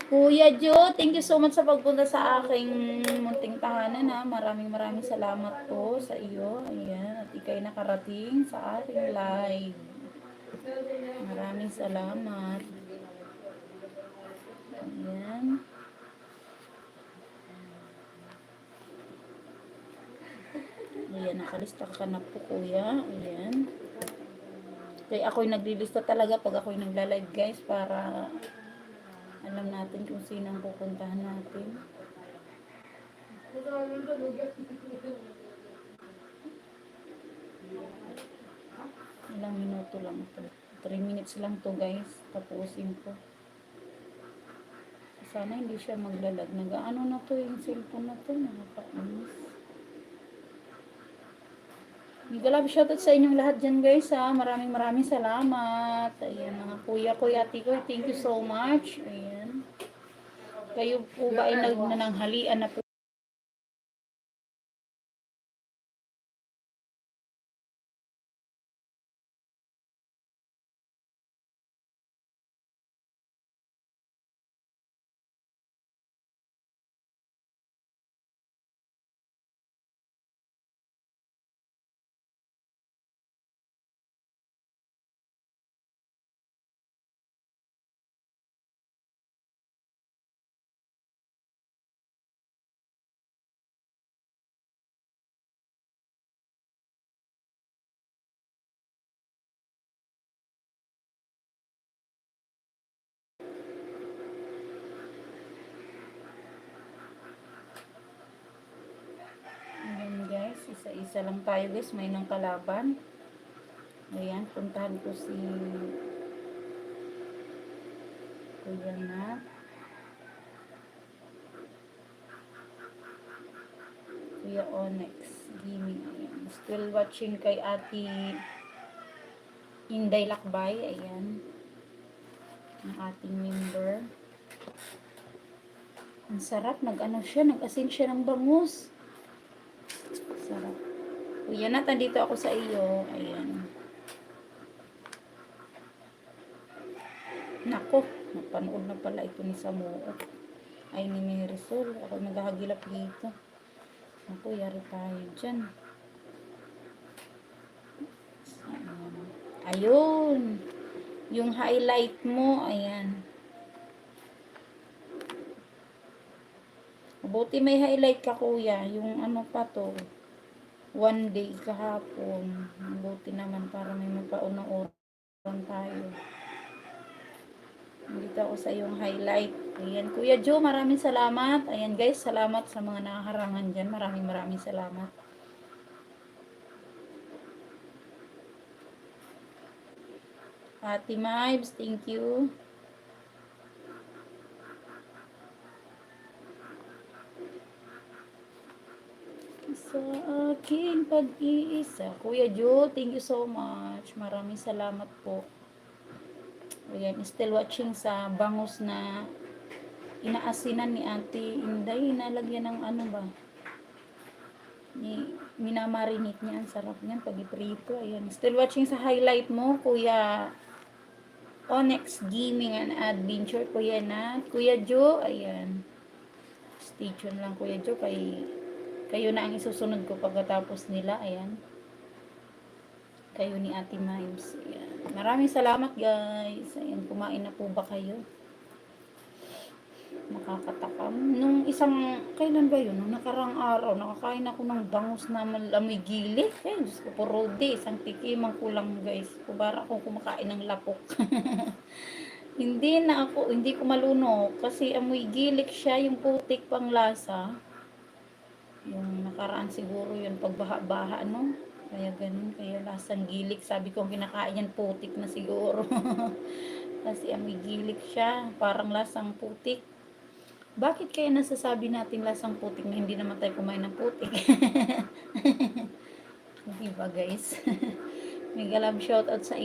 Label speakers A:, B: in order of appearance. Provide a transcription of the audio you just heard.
A: Kuya Jo, thank you so much sa pagpunta sa aking munting tahanan ha. Maraming salamat po sa iyo. Ayan, at ikay nakarating sa ating live. Maraming salamat. Ayan. Ayan, nakalista ka na po kuya. Ayan. Kaya ako'y naglilista talaga pag ako'y nagla-live guys para alam natin kung sino ang pupuntahan natin. Ilang minuto lang ito. 3 minutes lang to guys. Tapusin ko. Sana hindi siya maglalag. Nag-ano na to yung cellphone na to. Nakakainis. Mega love shoutout sa inyong lahat dyan guys ha. Maraming salamat. Ayan mga kuya, ati ko. Thank you so much. Ayan. Kayo po ba ay nananghalian na po? Ayan guys, isa-isa lang tayo guys. May nang kalaban. Ayan, puntahan ko si Kuya na. Kuya Onyx Gaming. Ayan. Still watching kay Ate Inday Lakbay. Ayan. Ang ating member. Ang sarap. Nag-ano siya. Nag-asin siya ng bangus. Sarap. Kuya na, dito ako sa iyo. Ayan. Nako. Napanood na pala ito ni Samuo. Ay, ni Marisol. Ako naghahagilap dito. Naku, yari tayo dyan. Ayun. Yung highlight mo, ayan. Buti may highlight ka kuya. Yung ano pa to. 1 day kahapon. Buti naman para may magpauna-uran tayo. Dito ako sa yung highlight. Ayan, Kuya Joe, maraming salamat. Ayan guys, salamat sa mga nakaharangan dyan. Maraming salamat. Ate Mibes, thank you. Sa aking pag-iisa. Kuya Joe, thank you so much. Maraming salamat po. Ayan, still watching sa bangus na inaasinan ni Ate Inday. Nalagyan ng ano ba? Minamarinate niya. Ang sarap niyan pag iprito. Ayan, still watching sa highlight mo, Kuya Onyx Gaming and Adventure. Kuya na. Kuya Joe, ayan. Stay tuned lang Kuya Joe. Kayo na ang isusunod ko pagkatapos nila. Ayan. Kayo ni Ate Mimes. Ayan. Maraming salamat guys. Ayan, kumain na po ba kayo? Makakatakam. Nung kailan ba yun? Nung nakarang araw, nakakain ako ng bangus na malamoy gili. Eh, Diyos ko, porode. Isang tikimang kulang guys. Kubara akong kumakain ng lapok. Hindi ko malunok. Kasi amoy gilik siya, yung putik pang lasa. Yung nakaraan siguro yun, pagbaha-baha, no? Kaya ganun, kaya lasang gilik. Sabi ko, kinakain yan, putik na siguro. Kasi amoy gilik siya, parang lasang putik. Bakit kaya nasasabi natin lasang putik na hindi naman tayo kumain ng putik? Diba guys? Mega love shoutout sa